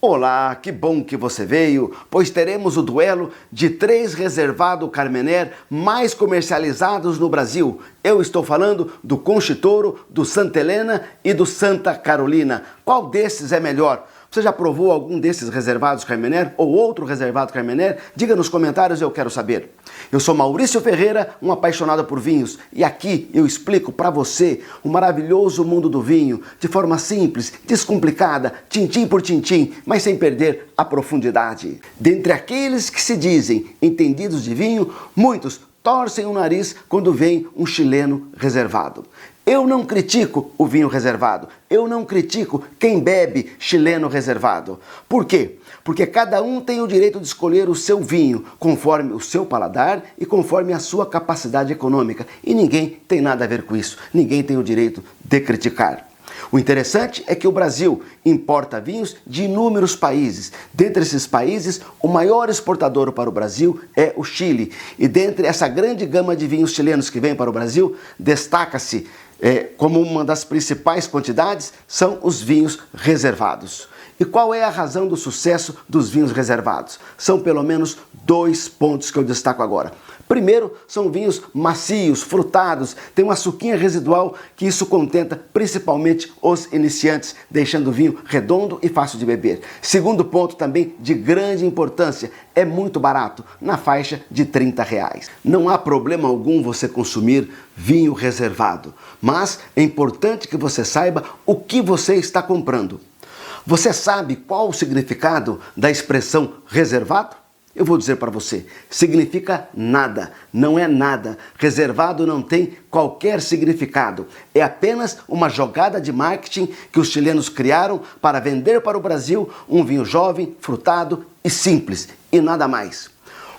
Olá, que bom que você veio, pois teremos o duelo de 3 reservados Carmener mais comercializados no Brasil. Eu estou falando do Conchitouro, do Santa Helena e do Santa Carolina. Qual desses é melhor? Você já provou algum desses reservados Carmener ou outro reservado Carmener? Diga nos comentários, eu quero saber. Eu sou Maurício Ferreira, um apaixonado por vinhos, e aqui eu explico para você o maravilhoso mundo do vinho, de forma simples, descomplicada, tintim por tintim, mas sem perder a profundidade. Dentre aqueles que se dizem entendidos de vinho, muitos torcem o nariz quando vem um chileno reservado. Eu não critico o vinho reservado, eu não critico quem bebe chileno reservado. Por quê? Porque cada um tem o direito de escolher o seu vinho, conforme o seu paladar e conforme a sua capacidade econômica. E ninguém tem nada a ver com isso, ninguém tem o direito de criticar. O interessante é que o Brasil importa vinhos de inúmeros países. Dentre esses países, o maior exportador para o Brasil é o Chile. E dentre essa grande gama de vinhos chilenos que vem para o Brasil, destaca-se como uma das principais quantidades são os vinhos reservados. E qual é a razão do sucesso dos vinhos reservados? São pelo menos 2 pontos que eu destaco agora. Primeiro, são vinhos macios, frutados, tem uma suquinha residual que isso contenta principalmente os iniciantes, deixando o vinho redondo e fácil de beber. Segundo ponto também de grande importância, é muito barato, na faixa de R$30. Não há problema algum você consumir vinho reservado, mas é importante que você saiba o que você está comprando. Você sabe qual o significado da expressão reservado? Eu vou dizer para você, significa nada, não é nada. Reservado não tem qualquer significado. É apenas uma jogada de marketing que os chilenos criaram para vender para o Brasil um vinho jovem, frutado e simples, e nada mais.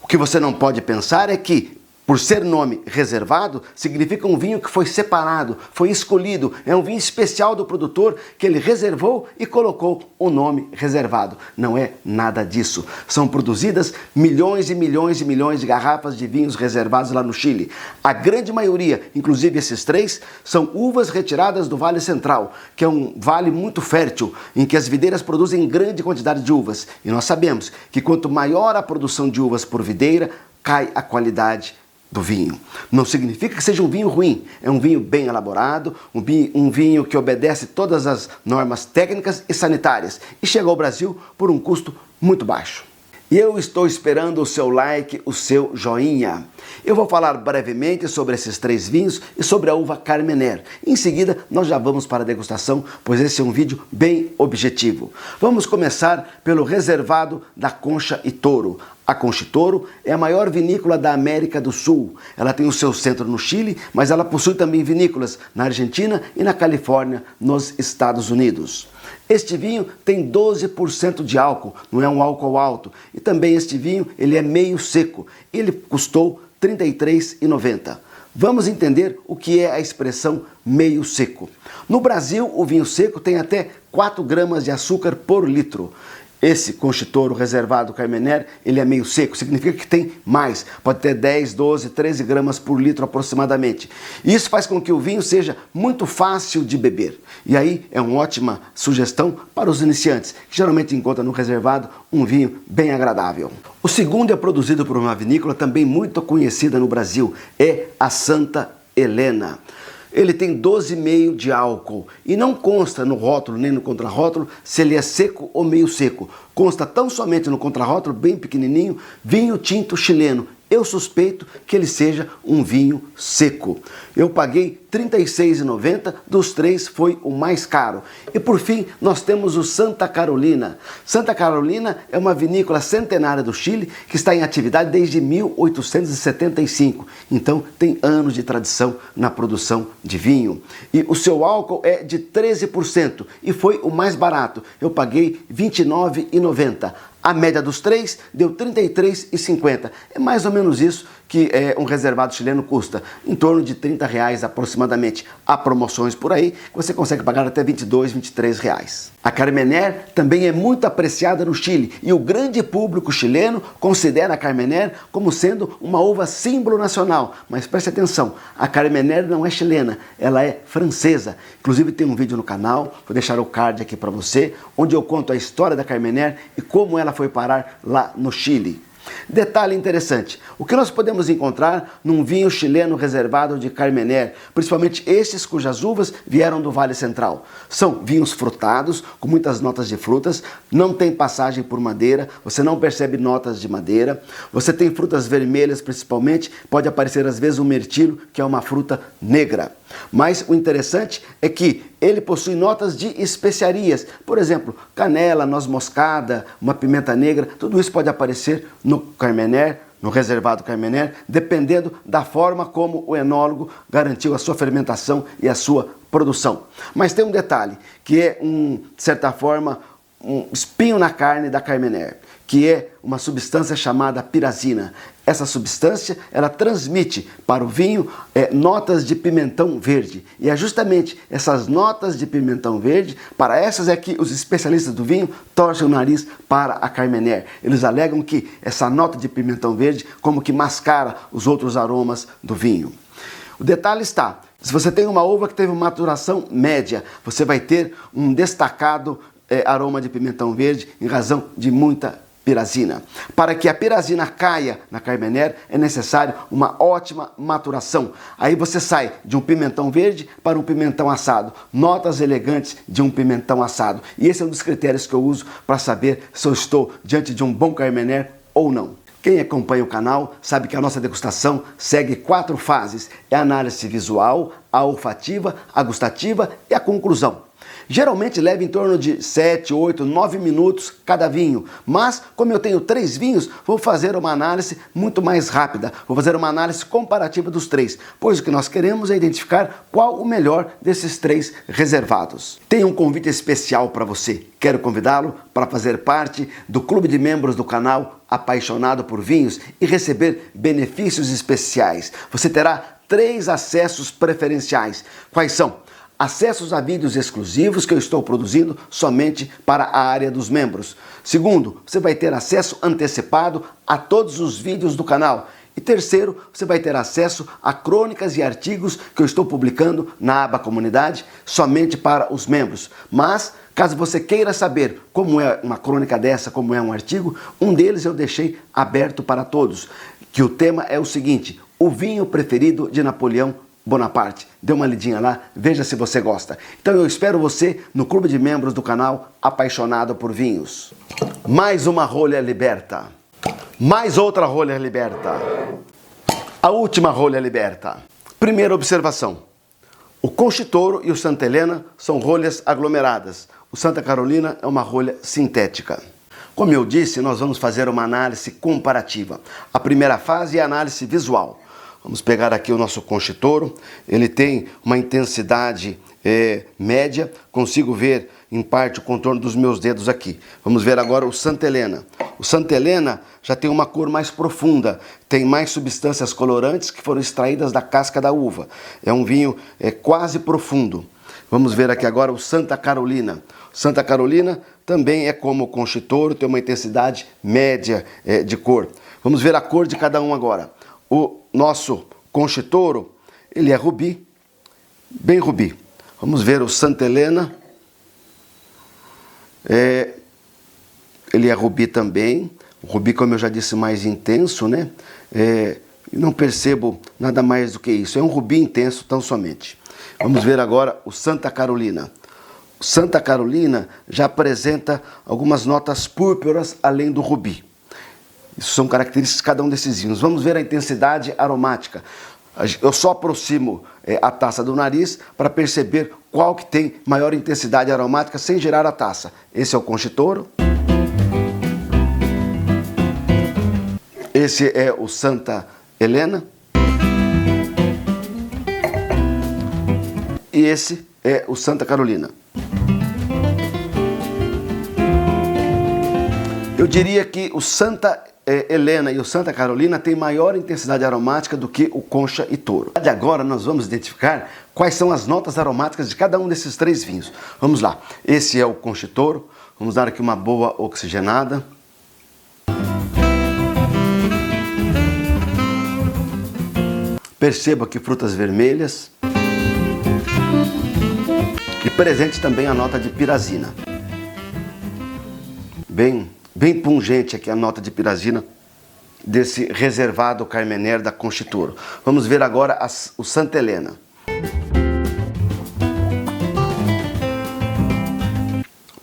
O que você não pode pensar é que, por ser nome reservado, significa um vinho que foi separado, foi escolhido, é um vinho especial do produtor que ele reservou e colocou o nome reservado. Não é nada disso. São produzidas milhões e milhões e milhões de garrafas de vinhos reservados lá no Chile. A grande maioria, inclusive esses 3, são uvas retiradas do Vale Central, que é um vale muito fértil, em que as videiras produzem grande quantidade de uvas. E nós sabemos que quanto maior a produção de uvas por videira, cai a qualidade do vinho. Não significa que seja um vinho ruim, é um vinho bem elaborado, um vinho que obedece todas as normas técnicas e sanitárias e chega ao Brasil por um custo muito baixo. E eu estou esperando o seu like, o seu joinha. Eu vou falar brevemente sobre esses 3 vinhos e sobre a uva Carmener. Em seguida, nós já vamos para a degustação, pois esse é um vídeo bem objetivo. Vamos começar pelo reservado da Conchitouro. A Conchitouro é a maior vinícola da América do Sul. Ela tem o seu centro no Chile, mas ela possui também vinícolas na Argentina e na Califórnia, nos Estados Unidos. Este vinho tem 12% de álcool, não é um álcool alto. E também este vinho, ele é meio seco. Ele custou R$ 33,90. Vamos entender o que é a expressão meio seco. No Brasil, o vinho seco tem até 4 gramas de açúcar por litro. Esse Conchitouro reservado Carmener, ele é meio seco, significa que tem mais, pode ter 10, 12, 13 gramas por litro aproximadamente. E isso faz com que o vinho seja muito fácil de beber. E aí é uma ótima sugestão para os iniciantes, que geralmente encontram no reservado um vinho bem agradável. O segundo é produzido por uma vinícola também muito conhecida no Brasil, é a Santa Helena. Ele tem 12,5 de álcool e não consta no rótulo nem no contrarótulo se ele é seco ou meio seco. Consta tão somente no contrarótulo, bem pequenininho, vinho tinto chileno. Eu suspeito que ele seja um vinho seco. Eu paguei R$ 36,90, dos 3 foi o mais caro. E por fim, nós temos o Santa Carolina. Santa Carolina é uma vinícola centenária do Chile que está em atividade desde 1875. Então tem anos de tradição na produção de vinho. E o seu álcool é de 13% e foi o mais barato. Eu paguei R$ 29,90. A média dos 3 deu R$ 33,50. É mais ou menos isso que um reservado chileno custa, em torno de R$ 30 aproximadamente. Há promoções por aí que você consegue pagar até R$ 22, R$ 23. A Carmener também é muito apreciada no Chile e o grande público chileno considera a Carmener como sendo uma uva símbolo nacional. Mas preste atenção, a Carmener não é chilena, ela é francesa. Inclusive tem um vídeo no canal, vou deixar o card aqui para você, onde eu conto a história da Carmener e como ela foi parar lá no Chile. Detalhe interessante, o que nós podemos encontrar num vinho chileno reservado de Carmener, principalmente estes cujas uvas vieram do Vale Central. São vinhos frutados, com muitas notas de frutas, não tem passagem por madeira, você não percebe notas de madeira, você tem frutas vermelhas principalmente, pode aparecer às vezes o mirtilo, que é uma fruta negra. Mas o interessante é que ele possui notas de especiarias, por exemplo, canela, noz moscada, uma pimenta negra, tudo isso pode aparecer no Carmener, no reservado Carmener, dependendo da forma como o enólogo garantiu a sua fermentação e a sua produção. Mas tem um detalhe, que é, de certa forma, um espinho na carne da Carmener, que é uma substância chamada pirazina. Essa substância, ela transmite para o vinho notas de pimentão verde. E é justamente essas notas de pimentão verde, para essas é que os especialistas do vinho torcem o nariz para a Carmener. Eles alegam que essa nota de pimentão verde como que mascara os outros aromas do vinho. O detalhe está, se você tem uma uva que teve uma maturação média, você vai ter um destacado aroma de pimentão verde em razão de muita pirazina. Para que a pirazina caia na Carmener é necessário uma ótima maturação. Aí você sai de um pimentão verde para um pimentão assado. Notas elegantes de um pimentão assado. E esse é um dos critérios que eu uso para saber se eu estou diante de um bom Carmener ou não. Quem acompanha o canal sabe que a nossa degustação segue 4 fases. É a análise visual, a olfativa, a gustativa e a conclusão. Geralmente leva em torno de 7, 8, 9 minutos cada vinho, mas como eu tenho 3 vinhos, vou fazer uma análise muito mais rápida, vou fazer uma análise comparativa dos 3, pois o que nós queremos é identificar qual o melhor desses 3 reservados. Tenho um convite especial para você, quero convidá-lo para fazer parte do clube de membros do canal Apaixonado por Vinhos e receber benefícios especiais. Você terá 3 acessos preferenciais. Quais são? Acessos a vídeos exclusivos que eu estou produzindo somente para a área dos membros. Segundo, você vai ter acesso antecipado a todos os vídeos do canal. E terceiro, você vai ter acesso a crônicas e artigos que eu estou publicando na aba Comunidade somente para os membros. Mas, caso você queira saber como é uma crônica dessa, como é um artigo, um deles eu deixei aberto para todos. Que o tema é o seguinte: o vinho preferido de Napoleão Bonaparte. Dê uma lidinha lá, veja se você gosta. Então eu espero você no clube de membros do canal Apaixonado por Vinhos. Mais uma rolha liberta. Mais outra rolha liberta. A última rolha liberta. Primeira observação. O Conchitoro e o Santa Helena são rolhas aglomeradas. O Santa Carolina é uma rolha sintética. Como eu disse, nós vamos fazer uma análise comparativa. A primeira fase é a análise visual. Vamos pegar aqui o nosso Conchitoro, ele tem uma intensidade média, consigo ver em parte o contorno dos meus dedos aqui. Vamos ver agora o Santa Helena. O Santa Helena já tem uma cor mais profunda, tem mais substâncias colorantes que foram extraídas da casca da uva. É um vinho quase profundo. Vamos ver aqui agora o Santa Carolina. Santa Carolina também é como o Conchitoro, tem uma intensidade média de cor. Vamos ver a cor de cada um agora. O nosso Conchitoro, ele é rubi, bem rubi. Vamos ver o Santa Helena, ele é rubi também. O rubi, como eu já disse, mais intenso, né? Não percebo nada mais do que isso. É um rubi intenso tão somente. Vamos ver agora o Santa Carolina. O Santa Carolina já apresenta algumas notas púrpuras além do rubi. Isso são características de cada um desses vinhos. Vamos ver a intensidade aromática. Eu só aproximo a taça do nariz para perceber qual que tem maior intensidade aromática sem girar a taça. Esse é o Conchitoro. Esse é o Santa Helena. E esse é o Santa Carolina. Eu diria que o Santa Helena e o Santa Carolina têm maior intensidade aromática do que o Concha e Toro. Agora nós vamos identificar quais são as notas aromáticas de cada um desses três vinhos. Vamos lá, esse é o Concha e Toro, vamos dar aqui uma boa oxigenada. Perceba que frutas vermelhas. E presente também a nota de pirazina. Bem pungente aqui a nota de pirazina desse reservado Carmenère da Concha e Toro. Vamos ver agora o Santa Helena.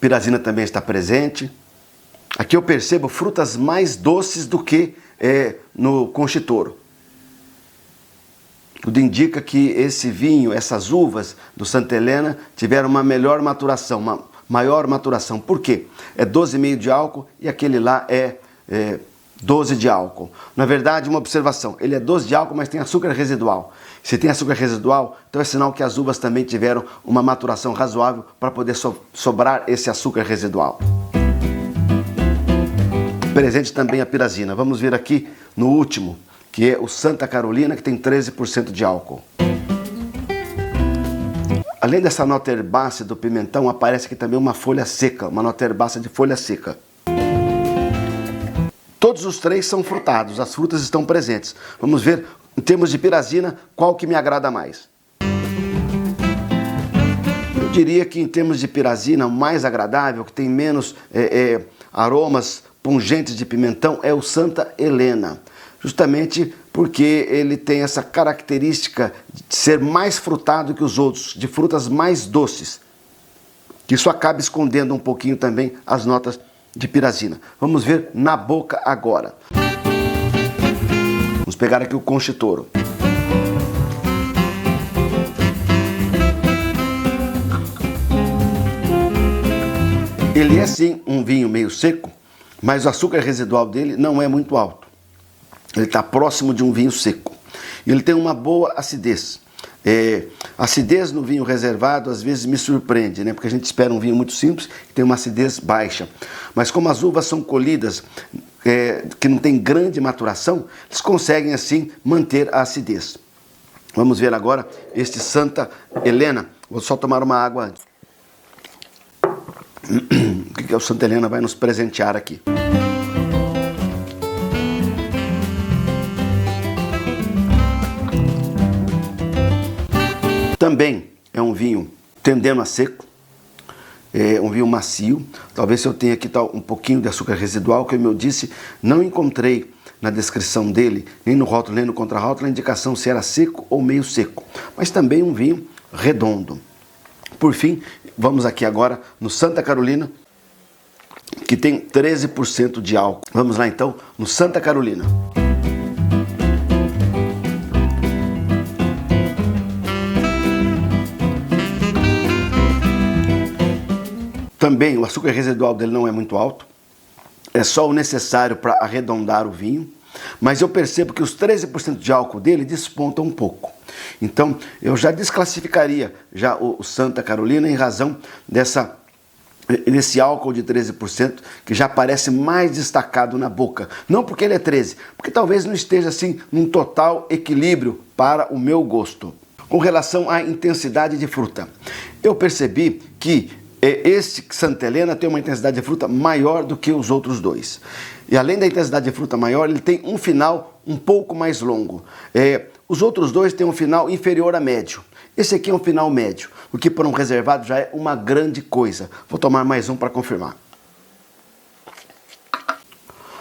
Pirazina também está presente. Aqui eu percebo frutas mais doces do que no Concha e Toro. Tudo indica que esse vinho, essas uvas do Santa Helena tiveram uma melhor maturação, uma maior maturação. Por quê? É 12,5 de álcool e aquele lá é 12 de álcool. Na verdade, uma observação, ele é 12 de álcool, mas tem açúcar residual. Se tem açúcar residual, então é sinal que as uvas também tiveram uma maturação razoável para poder sobrar esse açúcar residual. Presente também a pirazina. Vamos ver aqui no último, que é o Santa Carolina, que tem 13% de álcool. Além dessa nota herbácea do pimentão, aparece aqui também uma folha seca, uma nota herbácea de folha seca. Todos os três são frutados, as frutas estão presentes. Vamos ver, em termos de pirazina, qual que me agrada mais. Eu diria que em termos de pirazina, o mais agradável, que tem menos aromas pungentes de pimentão, é o Santa Helena. Justamente porque ele tem essa característica de ser mais frutado que os outros, de frutas mais doces. Isso acaba escondendo um pouquinho também as notas de pirazina. Vamos ver na boca agora. Vamos pegar aqui o Concha e Toro. Ele é sim um vinho meio seco, mas o açúcar residual dele não é muito alto. Ele está próximo de um vinho seco. Ele tem uma boa acidez. Acidez no vinho reservado às vezes me surpreende, né? Porque a gente espera um vinho muito simples que tem uma acidez baixa. Mas como as uvas são colhidas, que não tem grande maturação, eles conseguem assim manter a acidez. Vamos ver agora este Santa Helena. Vou só tomar uma água antes. O que o Santa Helena vai nos presentear aqui? Também é um vinho tendendo a seco, é um vinho macio. Talvez eu tenha aqui um pouquinho de açúcar residual, que como eu disse, não encontrei na descrição dele, nem no rótulo, nem no contrarótulo, a indicação se era seco ou meio seco. Mas também um vinho redondo. Por fim, vamos aqui agora no Santa Carolina, que tem 13% de álcool. Vamos lá então no Santa Carolina. Também o açúcar residual dele não é muito alto, é só o necessário para arredondar o vinho, mas eu percebo que os 13% de álcool dele despontam um pouco. Então eu já desclassificaria já o Santa Carolina em razão desse álcool de 13% que já parece mais destacado na boca. Não porque ele é 13%, porque talvez não esteja assim num total equilíbrio para o meu gosto. Com relação à intensidade de fruta, eu percebi que esse Santa Helena tem uma intensidade de fruta maior do que os outros dois. E além da intensidade de fruta maior, ele tem um final um pouco mais longo. Os outros dois têm um final inferior a médio. Esse aqui é um final médio, o que para um reservado já é uma grande coisa. Vou tomar mais um para confirmar.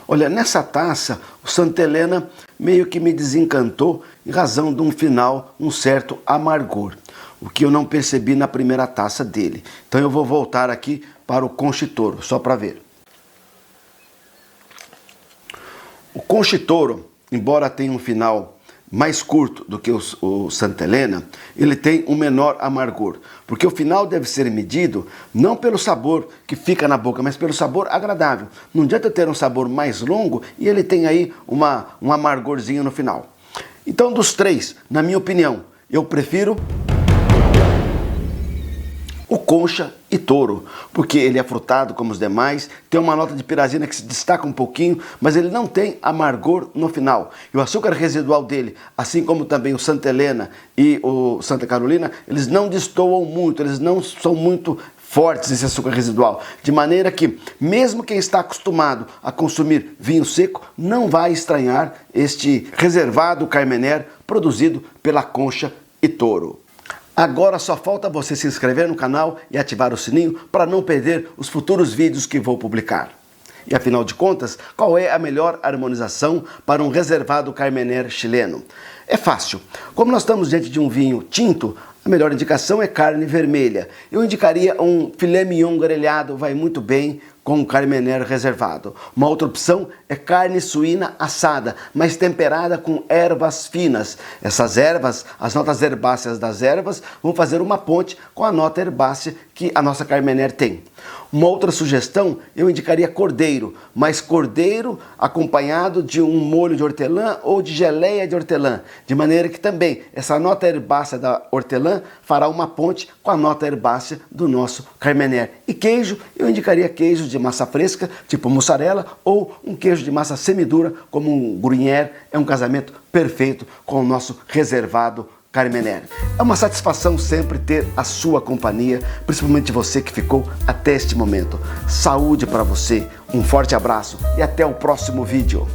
Olha, nessa taça, o Santa Helena meio que me desencantou em razão de um final, um certo amargor. O que eu não percebi na primeira taça dele. Então eu vou voltar aqui para o Concha e Toro, só para ver. O Concha e Toro, embora tenha um final mais curto do que o Santa Helena, ele tem um menor amargor. Porque o final deve ser medido não pelo sabor que fica na boca, mas pelo sabor agradável. Não adianta ter um sabor mais longo e ele tem aí um amargorzinho no final. Então dos três, na minha opinião, eu prefiro o Concha e touro, porque ele é frutado como os demais, tem uma nota de pirazina que se destaca um pouquinho, mas ele não tem amargor no final. E o açúcar residual dele, assim como também o Santa Helena e o Santa Carolina, eles não destoam muito, eles não são muito fortes esse açúcar residual, de maneira que mesmo quem está acostumado a consumir vinho seco não vai estranhar este reservado Carmener produzido pela Concha e Touro. Agora só falta você se inscrever no canal e ativar o sininho para não perder os futuros vídeos que vou publicar. E afinal de contas, qual é a melhor harmonização para um reservado Carmener chileno? É fácil. Como nós estamos diante de um vinho tinto, a melhor indicação é carne vermelha. Eu indicaria um filé mignon grelhado, vai muito bem com o Carmener reservado. Uma outra opção é carne suína assada, mas temperada com ervas finas. Essas ervas, as notas herbáceas das ervas, vão fazer uma ponte com a nota herbácea que a nossa Carmener tem. Uma outra sugestão, eu indicaria cordeiro, mas cordeiro acompanhado de um molho de hortelã ou de geleia de hortelã, de maneira que também essa nota herbácea da hortelã fará uma ponte com a nota herbácea do nosso Carmener. E queijo, eu indicaria queijo de massa fresca, tipo mussarela, ou um queijo de massa semidura, como um gruyère, é um casamento perfeito com o nosso reservado Carmener. É uma satisfação sempre ter a sua companhia, principalmente você que ficou até este momento. Saúde para você, um forte abraço e até o próximo vídeo.